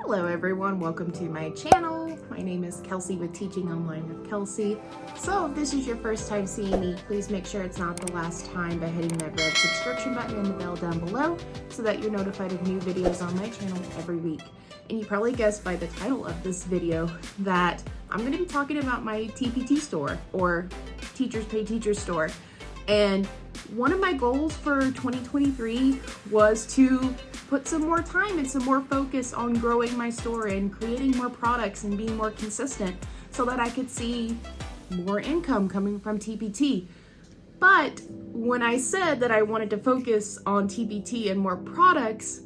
Hello everyone, welcome to my channel. My name is Kelsey with Teaching Online with Kelsey. So if this is your first time seeing me, please make sure it's not the last time by hitting that red subscription button and the bell down below so that you're notified of new videos on my channel every week. And you probably guessed by the title of this video that I'm going to be talking about my TpT store, or Teachers Pay Teachers store. And one of my goals for 2023 was to put some more time and some more focus on growing my store and creating more products and being more consistent so that I could see more income coming from TpT. But when I said that I wanted to focus on TpT and more products,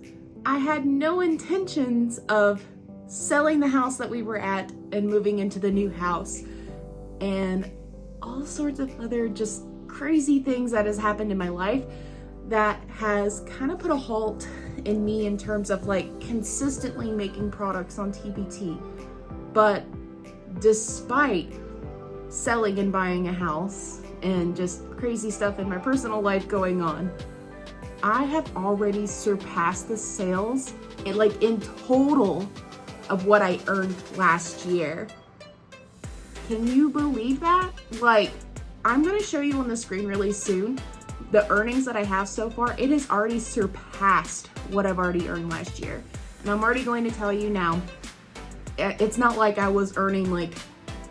I had no intentions of selling the house that we were at and moving into the new house and all sorts of other just crazy things that has happened in my life that has kind of put a halt in me in terms of like consistently making products on TpT. But despite selling and buying a house and just crazy stuff in my personal life going on, I have already surpassed the sales in total of what I earned last year. Can you believe that? Like, I'm gonna show you on the screen really soon the earnings that I have so far. It has already surpassed what I've already earned last year. And I'm already going to tell you now, it's not like I was earning like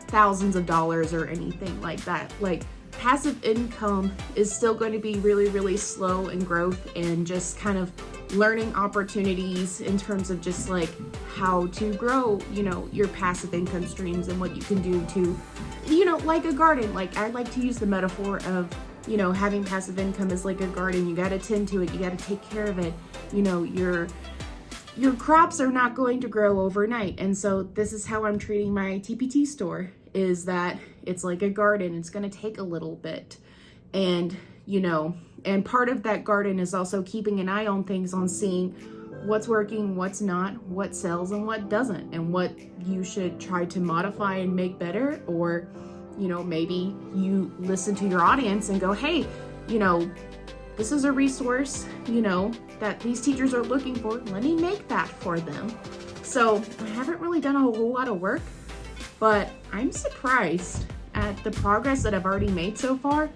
thousands of dollars or anything like that. Like, passive income is still going to be really, really slow in growth and just kind of learning opportunities in terms of just like how to grow, your passive income streams and what you can do to, like a garden. Like, I like to use the metaphor of, having passive income is like a garden. You got to tend to it. You got to take care of it. Your crops are not going to grow overnight. And so this is how I'm treating my TpT store, is that it's like a garden. It's going to take a little bit. And, and part of that garden is also keeping an eye on things, on seeing what's working, what's not, what sells and what doesn't, and what you should try to modify and make better. Or, maybe you listen to your audience and go, hey, this is a resource, that these teachers are looking for. Let me make that for them. So I haven't really done a whole lot of work, but I'm surprised at the progress that I've already made so far.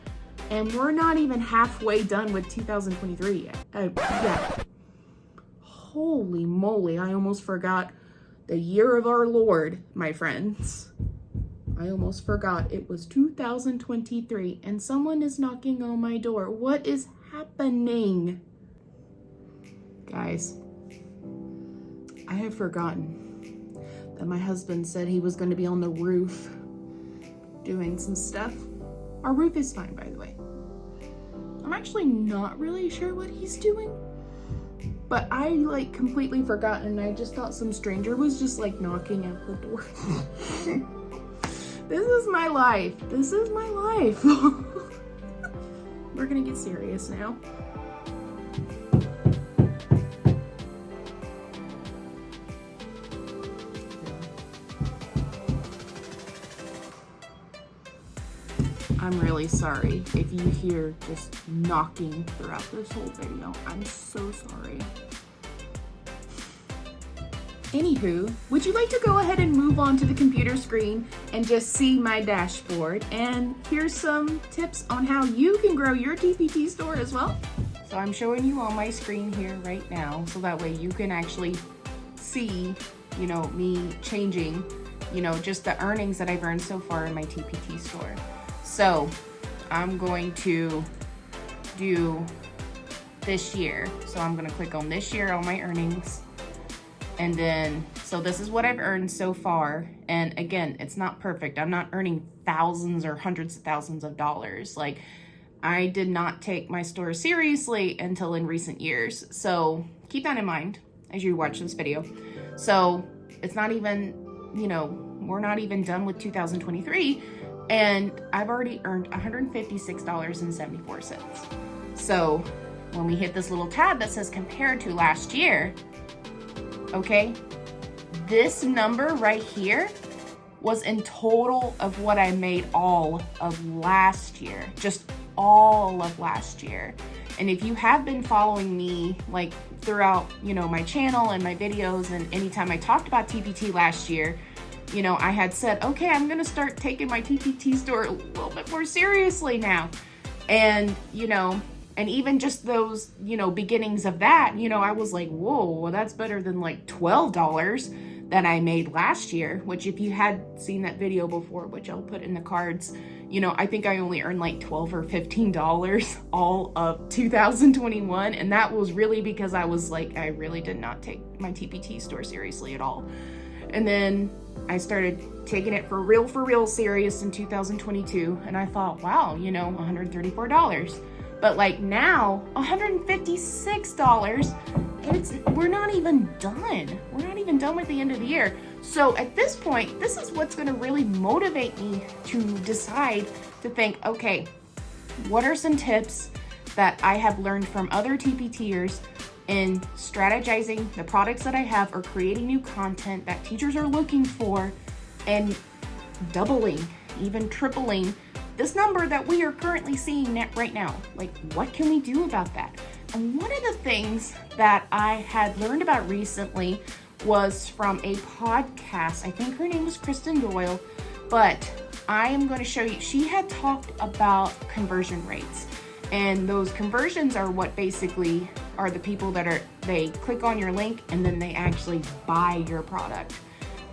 And we're not even halfway done with 2023 yet. Holy moly, I almost forgot the year of our Lord, my friends. I almost forgot it was 2023 and someone is knocking on my door. What is happening? Guys, I have forgotten that my husband said he was going to be on the roof doing some stuff. Our roof is fine, by the way. I'm actually not really sure what he's doing, but I completely forgot, and I just thought some stranger was just knocking at the door. This is my life. This is my life. We're gonna get serious now. I'm really sorry if you hear just knocking throughout this whole video. I'm so sorry. Anywho, would you like to go ahead and move on to the computer screen and just see my dashboard? And here's some tips on how you can grow your TpT store as well. So I'm showing you on my screen here right now, so that way you can actually see, me changing, just the earnings that I've earned so far in my TpT store. So I'm going to do this year. So I'm going to click on this year, all my earnings. And then, so this is what I've earned so far. And again, it's not perfect. I'm not earning thousands or hundreds of thousands of dollars. Like, I did not take my store seriously until in recent years. So keep that in mind as you watch this video. So it's not even, we're not even done with 2023. And I've already earned $156.74. So when we hit this little tab that says compared to last year, okay, this number right here was in total of what I made all of last year, just all of last year. And if you have been following me like throughout, my channel and my videos, and anytime I talked about TpT last year, I had said, okay, I'm going to start taking my TpT store a little bit more seriously now. And, and even just those, beginnings of that, I was like, whoa, well, that's better than like $12 that I made last year, which if you had seen that video before, which I'll put in the cards, I think I only earned like $12 or $15 all of 2021. And that was really because I was like, I really did not take my TpT store seriously at all. And then I started taking it for real serious in 2022. And I thought, wow, $134. But like now, $156. We're not even done. We're not even done with the end of the year. So at this point, this is what's going to really motivate me to decide to think, okay, what are some tips that I have learned from other TpTers in strategizing the products that I have, or creating new content that teachers are looking for, and doubling, even tripling this number that we are currently seeing right now. Like, what can we do about that? And one of the things that I had learned about recently was from a podcast. I think her name was Kristen Doyle, but I am going to show you. She had talked about conversion rates, and those conversions are what basically are the people that they click on your link and then they actually buy your product.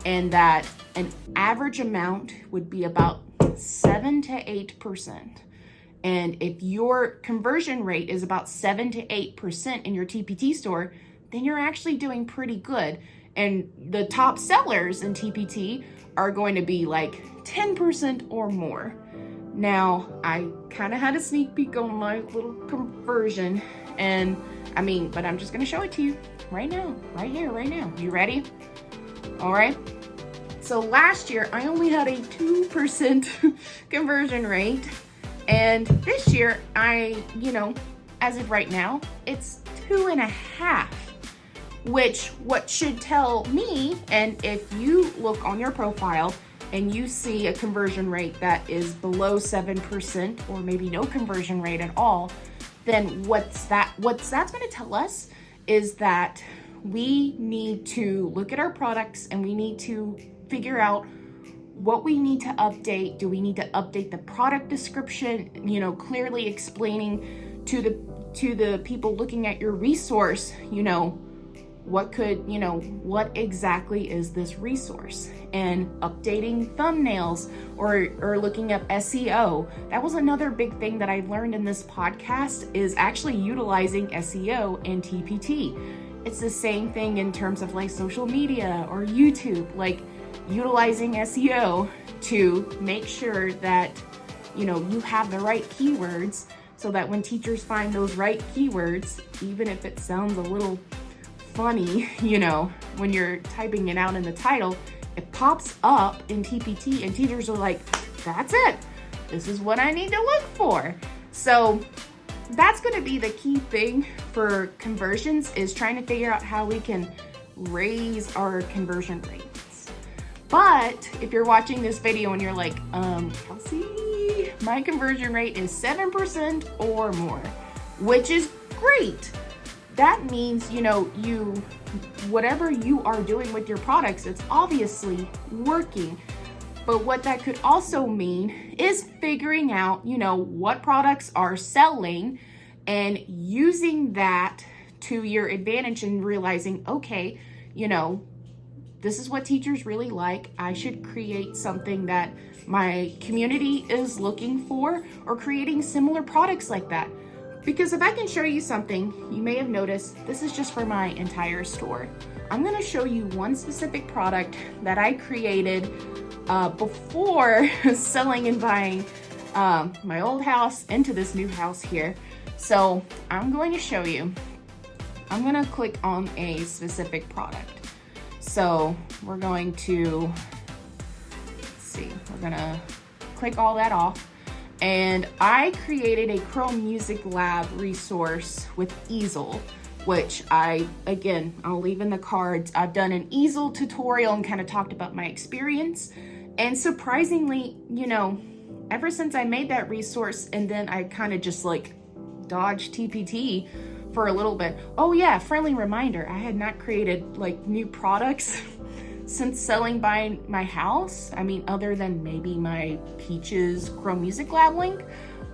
And that an average amount would be about 7 to 8%. And if your conversion rate is about 7 to 8% in your TpT store, then you're actually doing pretty good. And the top sellers in TpT are going to be like 10% or more. Now, I kind of had a sneak peek on my little conversion, but I'm just going to show it to you right now, right here, right now. You ready? All right. So last year, I only had a 2% conversion rate. And this year, as of right now, it's 2.5%, which what should tell me, and if you look on your profile and you see a conversion rate that is below 7% or maybe no conversion rate at all, then what's that's going to tell us is that we need to look at our products and we need to figure out what we need to update. Do we need to update the product description, clearly explaining to the people looking at your resource, what exactly is this resource, and updating thumbnails or looking up SEO. That was another big thing that I learned in this podcast, is actually utilizing SEO in TpT. It's the same thing in terms of like social media or YouTube, like utilizing SEO to make sure that, you have the right keywords, so that when teachers find those right keywords, even if it sounds a little funny, when you're typing it out in the title, it pops up in TpT and teachers are like, that's it. This is what I need to look for. So that's going to be the key thing for conversions, is trying to figure out how we can raise our conversion rates. But if you're watching this video and you're like, Kelsey, my conversion rate is 7% or more, which is great. That means, whatever you are doing with your products, it's obviously working. But what that could also mean is figuring out, what products are selling and using that to your advantage, and realizing, okay, this is what teachers really like. I should create something that my community is looking for, or creating similar products like that. Because if I can show you something, you may have noticed, this is just for my entire store. I'm going to show you one specific product that I created before selling and buying my old house into this new house here. So I'm going to show you. I'm going to click on a specific product. So we're going to, we're going to click all that off. And I created a Chrome Music Lab resource with easel, which I'll leave in the cards. I've done an easel tutorial and kind of talked about my experience. And surprisingly, ever since I made that resource, and then I kind of just like dodged TpT for a little bit. Oh yeah, friendly reminder, I had not created like new products since selling by my house. I mean, other than maybe my Peaches Chrome Music Lab link,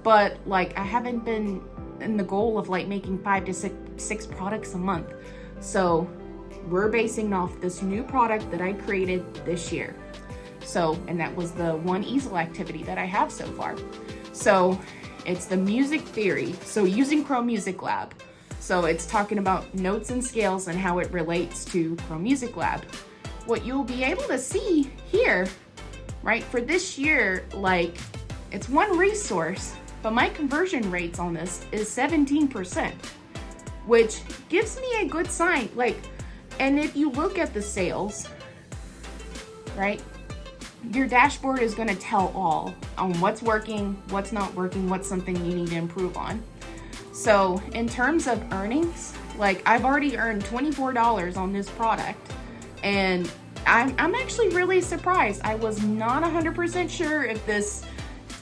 but like I haven't been in the goal of like making 5 to 6 products a month. So we're basing off this new product that I created this year. So, and that was the one easel activity that I have so far. So it's the music theory. So using Chrome Music Lab. So it's talking about notes and scales and how it relates to Chrome Music Lab. What you'll be able to see here, right, for this year, like it's one resource, but my conversion rates on this is 17%, which gives me a good sign. Like, and if you look at the sales, right, your dashboard is going to tell all on what's working, what's not working, what's something you need to improve on. So in terms of earnings, like I've already earned $24 on this product, and I'm actually really surprised. I was not 100% sure if this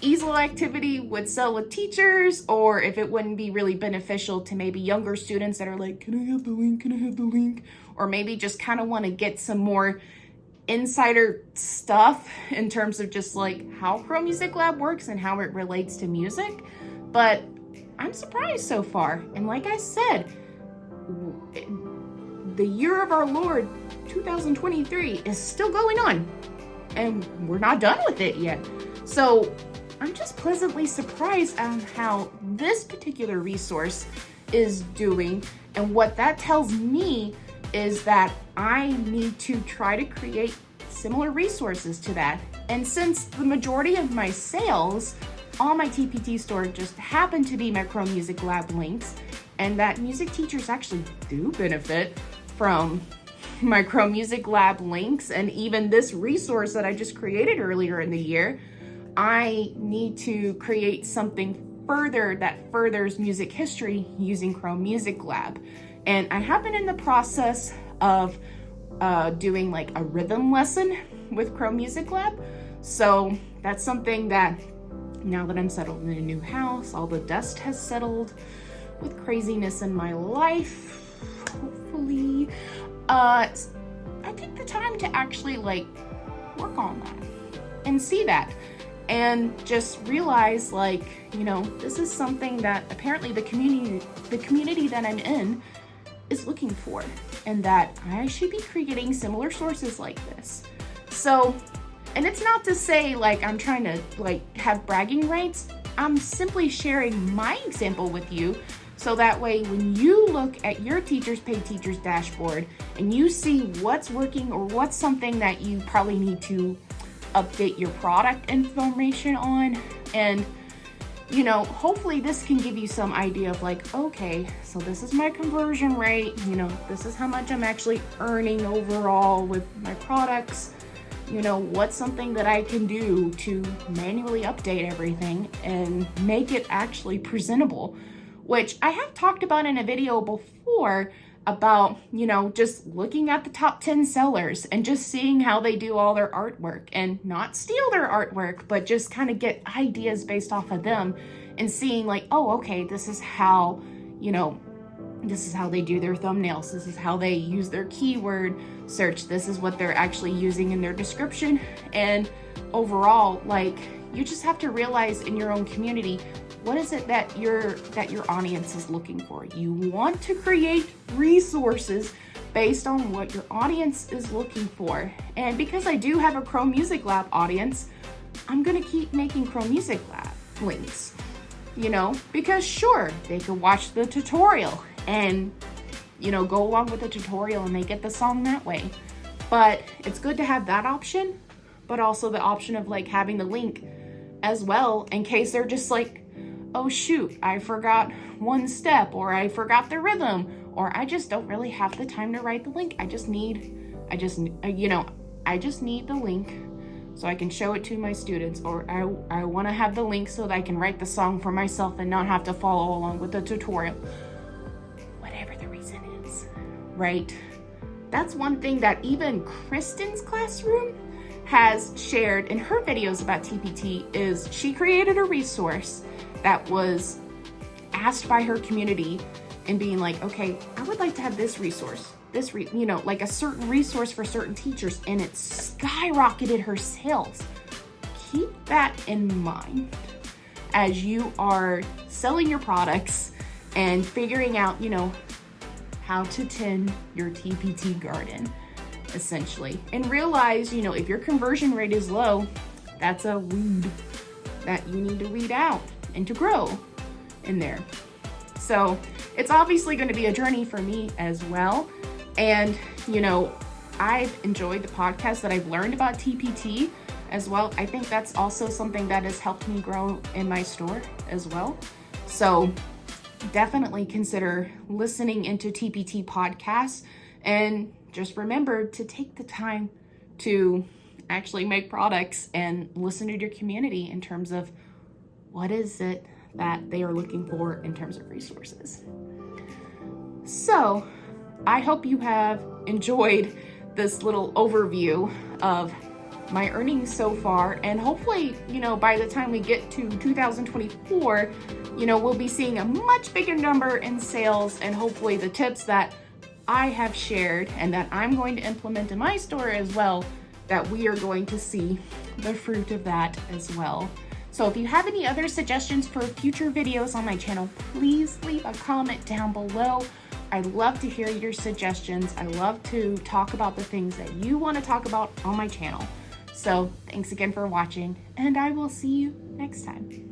easel activity would sell with teachers or if it wouldn't be really beneficial to maybe younger students that are like, can I have the link? Can I have the link? Or maybe just kind of want to get some more insider stuff in terms of just like how Chrome Music Lab works and how it relates to music. But I'm surprised so far. And like I said, the year of our Lord 2023 is still going on and we're not done with it yet. So I'm just pleasantly surprised on how this particular resource is doing. And what that tells me is that I need to try to create similar resources to that. And since the majority of my sales on my TpT store just happen to be my Chrome Music Lab links, and that music teachers actually do benefit from my Chrome Music Lab links and even this resource that I just created earlier in the year, I need to create something further that furthers music history using Chrome Music Lab. And I have been in the process of doing like a rhythm lesson with Chrome Music Lab. So that's something that now that I'm settled in a new house, all the dust has settled with craziness in my life, hopefully, I take the time to actually like work on that and see that and just realize like, you know, this is something that apparently the community that I'm in is looking for, and that I should be creating similar sources like this. So, and it's not to say like I'm trying to like have bragging rights. I'm simply sharing my example with you so that way when you look at your Teachers Pay Teachers dashboard and you see what's working or what's something that you probably need to update your product information on, and you know, hopefully this can give you some idea of like, okay, so this is my conversion rate, you know, this is how much I'm actually earning overall with my products, you know, what's something that I can do to manually update everything and make it actually presentable, which I have talked about in a video before about, you know, just looking at the top 10 sellers and just seeing how they do all their artwork and not steal their artwork, but just kind of get ideas based off of them and seeing like, oh, okay, this is how, you know, this is how they do their thumbnails. This is how they use their keyword search. This is what they're actually using in their description. And overall, like, you just have to realize in your own community, what is it that your audience is looking for? You want to create resources based on what your audience is looking for. And because I do have a Chrome Music Lab audience, I'm gonna keep making Chrome Music Lab links, you know, because sure, they could watch the tutorial and, you know, go along with the tutorial and they get the song that way. But it's good to have that option, but also the option of like having the link as well in case they're just like, oh shoot, I forgot one step, or I forgot the rhythm, or I just don't really have the time to write the link. I just need the link so I can show it to my students, or I want to have the link so that I can write the song for myself and not have to follow along with the tutorial. Whatever the reason is, right? That's one thing that even Kristen's classroom has shared in her videos about TpT is she created a resource that was asked by her community and being like, okay, I would like to have this resource, like a certain resource for certain teachers, and it skyrocketed her sales. Keep that in mind as you are selling your products and figuring out, how to tend your TpT garden, essentially. And realize, if your conversion rate is low, that's a weed that you need to weed out and to grow in there. So it's obviously going to be a journey for me as well. And, I've enjoyed the podcast that I've learned about TpT as well. I think that's also something that has helped me grow in my store as well. So definitely consider listening into TpT podcasts, and just remember to take the time to actually make products and listen to your community in terms of what is it that they are looking for in terms of resources. So I hope you have enjoyed this little overview of my earnings so far, and hopefully, by the time we get to 2024, we'll be seeing a much bigger number in sales, and hopefully the tips that I have shared and that I'm going to implement in my store as well, that we are going to see the fruit of that as well. So if you have any other suggestions for future videos on my channel, please leave a comment down below. I'd love to hear your suggestions. I love to talk about the things that you want to talk about on my channel. So thanks again for watching, and I will see you next time.